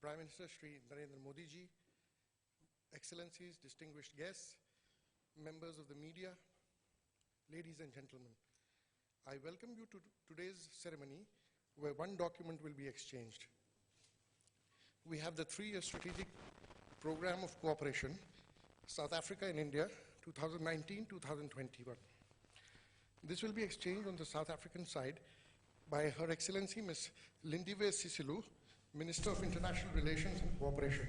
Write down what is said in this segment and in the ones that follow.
Prime Minister Shri Narendra Modi ji, Excellencies, distinguished guests, members of the media, ladies and gentlemen, I welcome you to today's ceremony where one document will be exchanged. We have the 3-year strategic program of cooperation, South Africa and India, 2019-2021. This will be exchanged on the South African side by Her Excellency Ms. Lindiwe Sisulu, Minister of International Relations and Cooperation,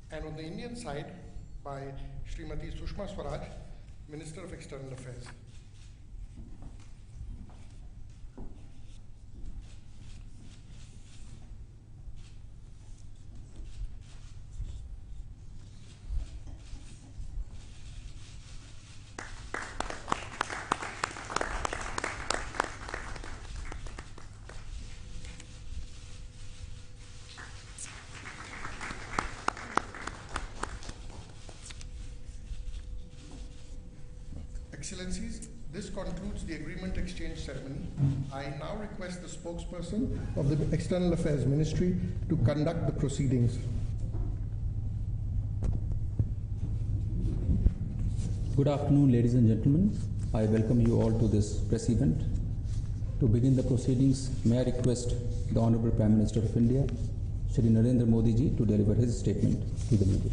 and on the Indian side by Srimati Sushma Swaraj, Minister of External Affairs. Excellencies, this concludes the agreement exchange ceremony. I now request the spokesperson of the External Affairs Ministry to conduct the proceedings. Good afternoon, ladies and gentlemen. I welcome you all to this press event. To begin the proceedings, may I request the Honorable Prime Minister of India, Shri Narendra Modi ji, to deliver his statement to the media.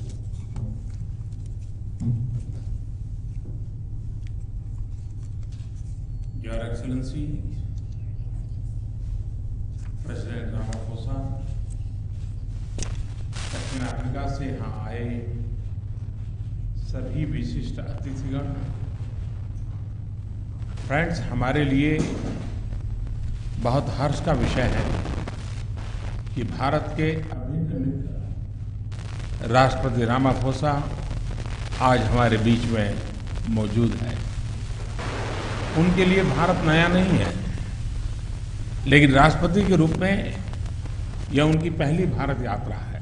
Your Excellency, President Ramaphosa, दक्षिण Africa से यहाँ आए सभी विशिष्ट अतिथिगण, friends, हमारे लिए बहुत हर्ष का विषय है कि भारत के अभिन्न मित्र राष्ट्रपति रामाफोसा आज हमारे बीच में मौजूद है। उनके लिए भारत नया नहीं है, लेकिन राष्ट्रपति के रूप में यह उनकी पहली भारत यात्रा है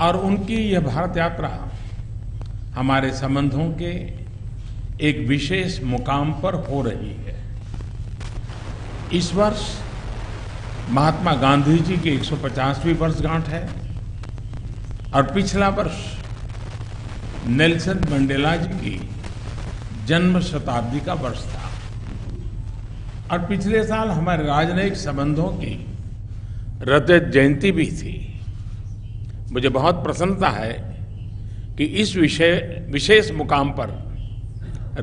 और उनकी यह भारत यात्रा हमारे संबंधों के एक विशेष मुकाम पर हो रही है। इस वर्ष महात्मा गांधी जी की 150वीं वर्षगांठ है और पिछला वर्ष नेल्सन मंडेला जी की जन्म शताब्दी का वर्ष था और पिछले साल हमारे राजनयिक संबंधों की रजत जयंती भी थी। मुझे बहुत प्रसन्नता है कि इस विशेष मुकाम पर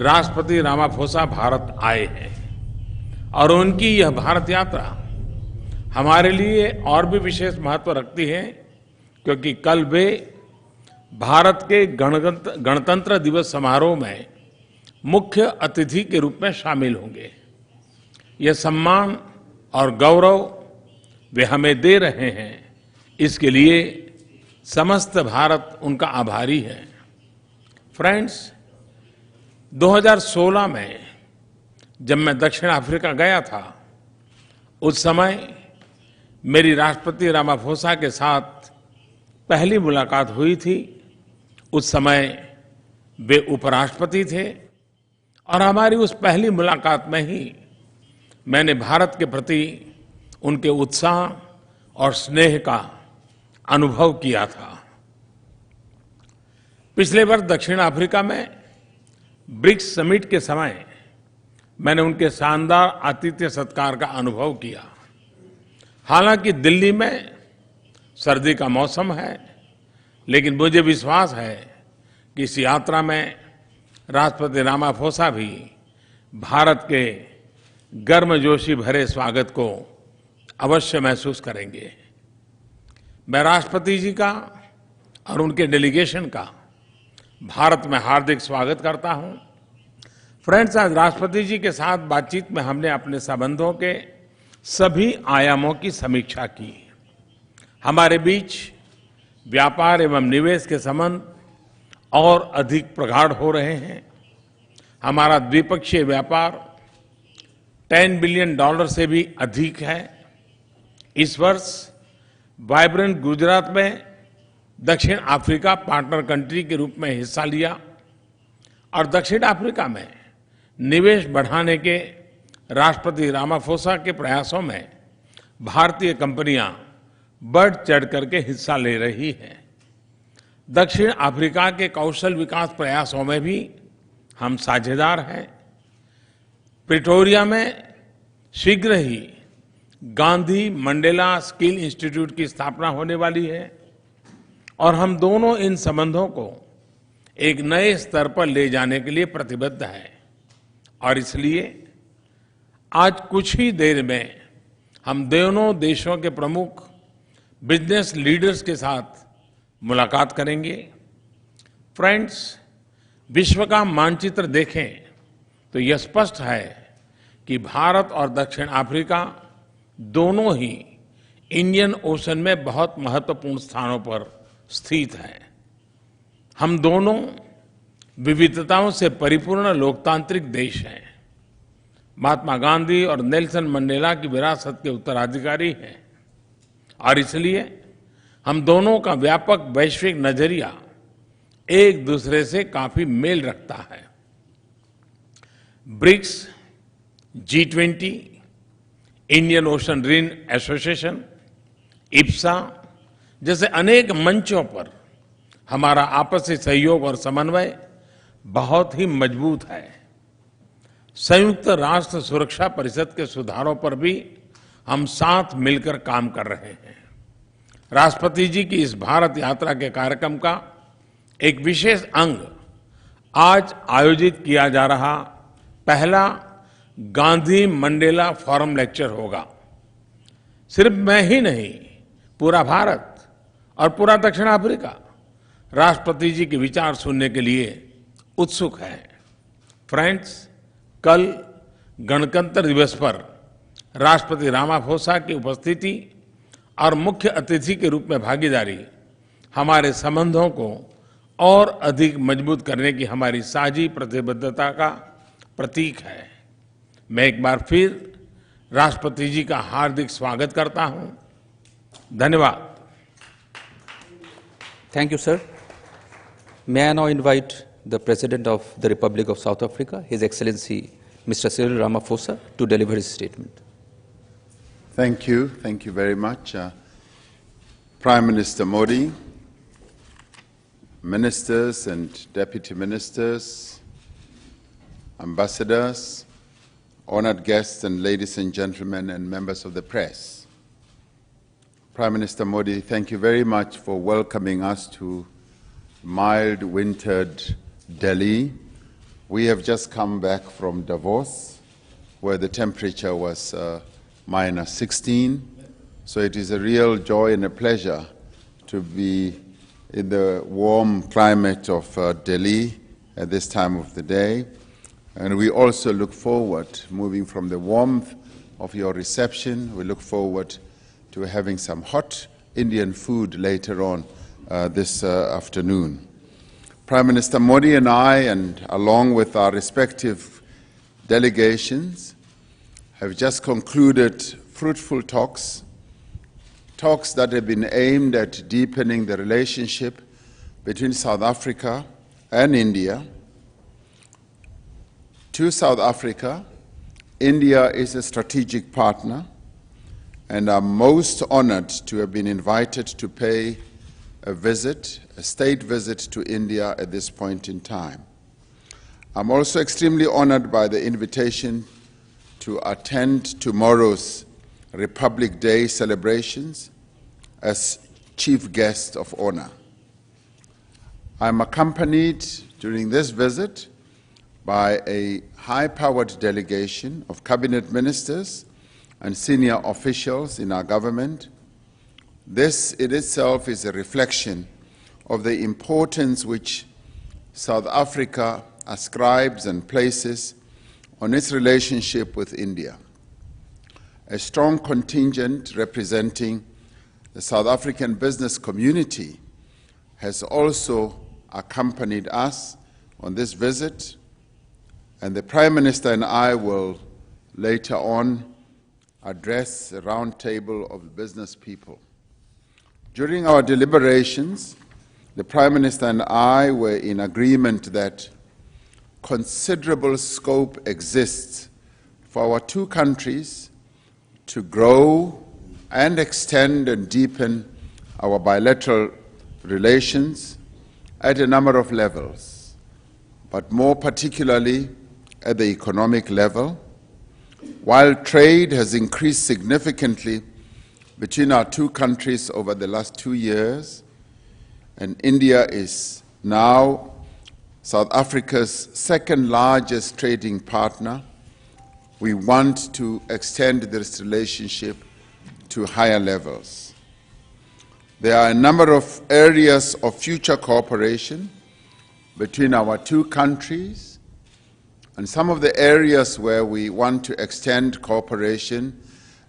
राष्ट्रपति रामाफोसा भारत आए हैं और उनकी यह भारत यात्रा हमारे लिए और भी विशेष महत्व रखती है क्योंकि कल वे भारत के गणतंत्र दिवस समारोह में मुख्य अतिथि के रूप में शामिल होंगे। यह सम्मान और गौरव वे हमें दे रहे हैं, इसके लिए समस्त भारत उनका आभारी है। फ्रेंड्स, 2016 में जब मैं दक्षिण अफ्रीका गया था, उस समय मेरी राष्ट्रपति रामाफोसा के साथ पहली मुलाकात हुई थी। उस समय वे उपराष्ट्रपति थे और हमारी उस पहली मुलाकात में ही मैंने भारत के प्रति उनके उत्साह और स्नेह का अनुभव किया था। पिछले वर्ष दक्षिण अफ्रीका में ब्रिक्स समिट के समय मैंने उनके शानदार आतिथ्य सत्कार का अनुभव किया। हालांकि दिल्ली में सर्दी का मौसम है, लेकिन मुझे विश्वास है कि इस यात्रा में राष्ट्रपति रामाफोसा भी भारत के गर्मजोशी भरे स्वागत को अवश्य महसूस करेंगे। मैं राष्ट्रपति जी का और उनके डेलीगेशन का भारत में हार्दिक स्वागत करता हूं। फ्रेंड्स, आज राष्ट्रपति जी के साथ बातचीत में हमने अपने संबंधों के सभी आयामों की समीक्षा की। हमारे बीच व्यापार एवं निवेश के संबंध और अधिक प्रगाढ़ हो रहे हैं। हमारा द्विपक्षीय व्यापार $10 बिलियन से भी अधिक है। इस वर्ष वाइब्रेंट गुजरात में दक्षिण अफ्रीका पार्टनर कंट्री के रूप में हिस्सा लिया और दक्षिण अफ्रीका में निवेश बढ़ाने के राष्ट्रपति रामाफोसा के प्रयासों में भारतीय कंपनियां बढ़ चढ़ करके हिस्सा ले रही है। दक्षिण अफ्रीका के कौशल विकास प्रयासों में भी हम साझेदार हैं। प्रिटोरिया में शीघ्र ही गांधी मंडेला स्किल इंस्टीट्यूट की स्थापना होने वाली है और हम दोनों इन संबंधों को एक नए स्तर पर ले जाने के लिए प्रतिबद्ध हैं। और इसलिए आज कुछ ही देर में हम दोनों देशों के प्रमुख बिजनेस लीडर्स के साथ मुलाकात करेंगे। फ्रेंड्स, विश्व का मानचित्र देखें तो यह स्पष्ट है कि भारत और दक्षिण अफ्रीका दोनों ही इंडियन ओशन में बहुत महत्वपूर्ण स्थानों पर स्थित हैं। हम दोनों विविधताओं से परिपूर्ण लोकतांत्रिक देश हैं। महात्मा गांधी और नेल्सन मंडेला की विरासत के उत्तराधिकारी हैं और इसलिए हम दोनों का व्यापक वैश्विक नजरिया एक दूसरे से काफी मेल रखता है। ब्रिक्स, G20, इंडियन ओशन रिन एसोसिएशन, इप्सा जैसे अनेक मंचों पर हमारा आपसी सहयोग और समन्वय बहुत ही मजबूत है। संयुक्त राष्ट्र सुरक्षा परिषद के सुधारों पर भी हम साथ मिलकर काम कर रहे हैं। राष्ट्रपति जी की इस भारत यात्रा के कार्यक्रम का एक विशेष अंग आज आयोजित किया जा रहा पहला गांधी मंडेला फोरम लेक्चर होगा। सिर्फ मैं ही नहीं, पूरा भारत और पूरा दक्षिण अफ्रीका राष्ट्रपति जी के विचार सुनने के लिए उत्सुक है। फ्रेंड्स, कल गणतंत्र दिवस पर राष्ट्रपति रामाफोसा की उपस्थिति और मुख्य अतिथि के रूप में भागीदारी हमारे संबंधों को और अधिक मजबूत करने की हमारी साझी प्रतिबद्धता का प्रतीक है। मैं एक बार फिर राष्ट्रपति जी का हार्दिक स्वागत करता हूं। धन्यवाद। Thank you, sir. May I now invite the President of the Republic of South Africa, His Excellency Mr. Cyril Ramaphosa, to deliver his statement. Thank you. Thank you very much. Prime Minister Modi, ministers and deputy ministers, ambassadors, honored guests, and ladies and gentlemen and members of the press. Prime Minister Modi, thank you very much for welcoming us to mild-wintered Delhi. We have just come back from Davos, where the temperature was minus 16. So it is a real joy and a pleasure to be in the warm climate of Delhi at this time of the day. And we also look forward, moving from the warmth of your reception, we look forward to having some hot Indian food later on this afternoon. Prime Minister Modi and I, and along with our respective delegations, have just concluded fruitful talks that have been aimed at deepening the relationship between South Africa and India. To South Africa, India is a strategic partner, and I'm most honored to have been invited to pay a state visit to India at this point in time. I'm also extremely honored by the invitation to attend tomorrow's Republic Day celebrations as chief guest of honor. I'm accompanied during this visit by a high-powered delegation of cabinet ministers and senior officials in our government. This in itself is a reflection of the importance which South Africa ascribes and places on its relationship with India. A strong contingent representing the South African business community has also accompanied us on this visit, and the Prime Minister and I will later on address a roundtable of business people. During our deliberations, the Prime Minister and I were in agreement that considerable scope exists for our two countries to grow and extend and deepen our bilateral relations at a number of levels, but more particularly at the economic level. While trade has increased significantly between our two countries over the last 2 years, and India is now South Africa's second largest trading partner, we want to extend this relationship to higher levels. There are a number of areas of future cooperation between our two countries, and some of the areas where we want to extend cooperation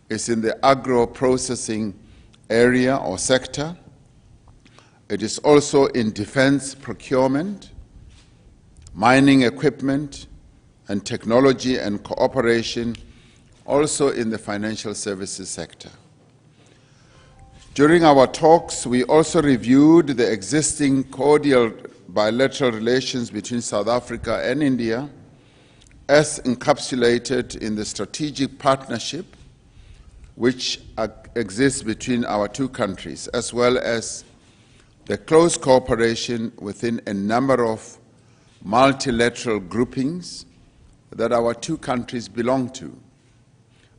is in the agro-processing area or sector. It is also in defense procurement, mining equipment, and technology and cooperation, also in the financial services sector. During our talks, we also reviewed the existing cordial bilateral relations between South Africa and India as encapsulated in the strategic partnership which exists between our two countries, as well as the close cooperation within a number of multilateral groupings that our two countries belong to,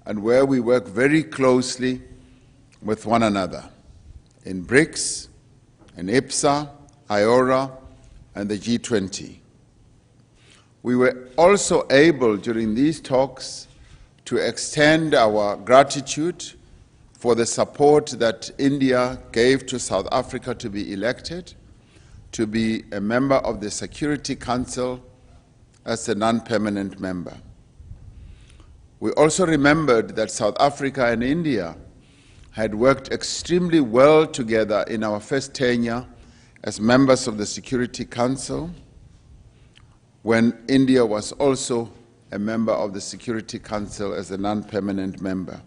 and where we work very closely with one another in BRICS, in IPSA, IORA, and the G20. We were also able during these talks to extend our gratitude for the support that India gave to South Africa to be elected, to be a member of the Security Council as a non-permanent member. We also remembered that South Africa and India had worked extremely well together in our first tenure as members of the Security Council, when India was also a member of the Security Council as a non-permanent member.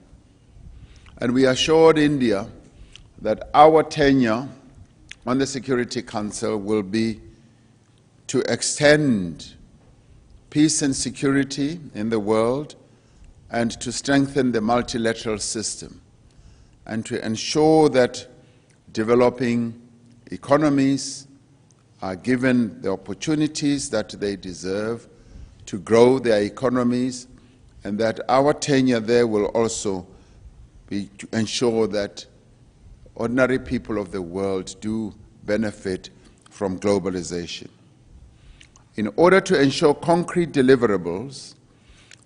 And we assured India that our tenure on the Security Council will be to extend peace and security in the world and to strengthen the multilateral system and to ensure that developing economies are given the opportunities that they deserve to grow their economies, and that our tenure there will also be to ensure that ordinary people of the world do benefit from globalization. In order to ensure concrete deliverables,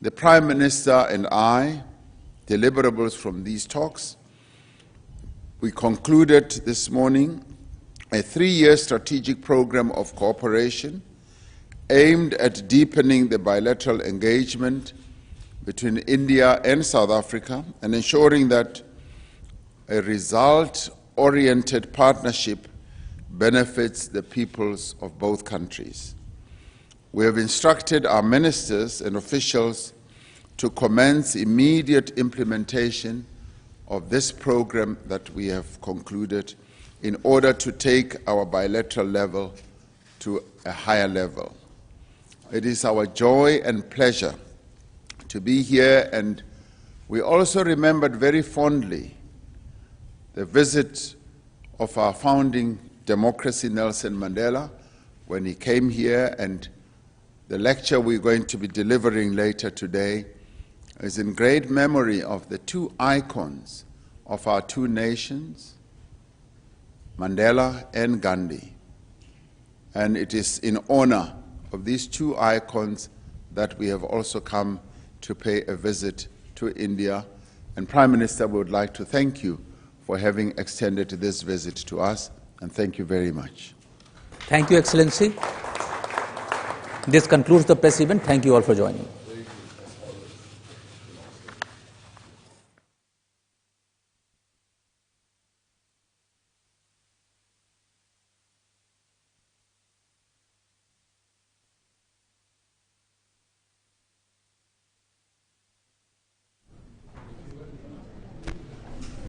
the Prime Minister and I, deliverables from these talks, we concluded this morning a 3-year strategic program of cooperation aimed at deepening the bilateral engagement between India and South Africa and ensuring that a result-oriented partnership benefits the peoples of both countries. We have instructed our ministers and officials to commence immediate implementation of this program that we have concluded in order to take our bilateral level to a higher level. It is our joy and pleasure to be here, and we also remembered very fondly the visit of our founding democracy, Nelson Mandela, when he came here, and the lecture we're going to be delivering later today is in great memory of the two icons of our two nations, Mandela and Gandhi. And it is in honor of these two icons that we have also come to pay a visit to India. And Prime Minister, we would like to thank you for having extended this visit to us, and thank you very much. Thank you, Excellency. This concludes the press event. Thank you all for joining.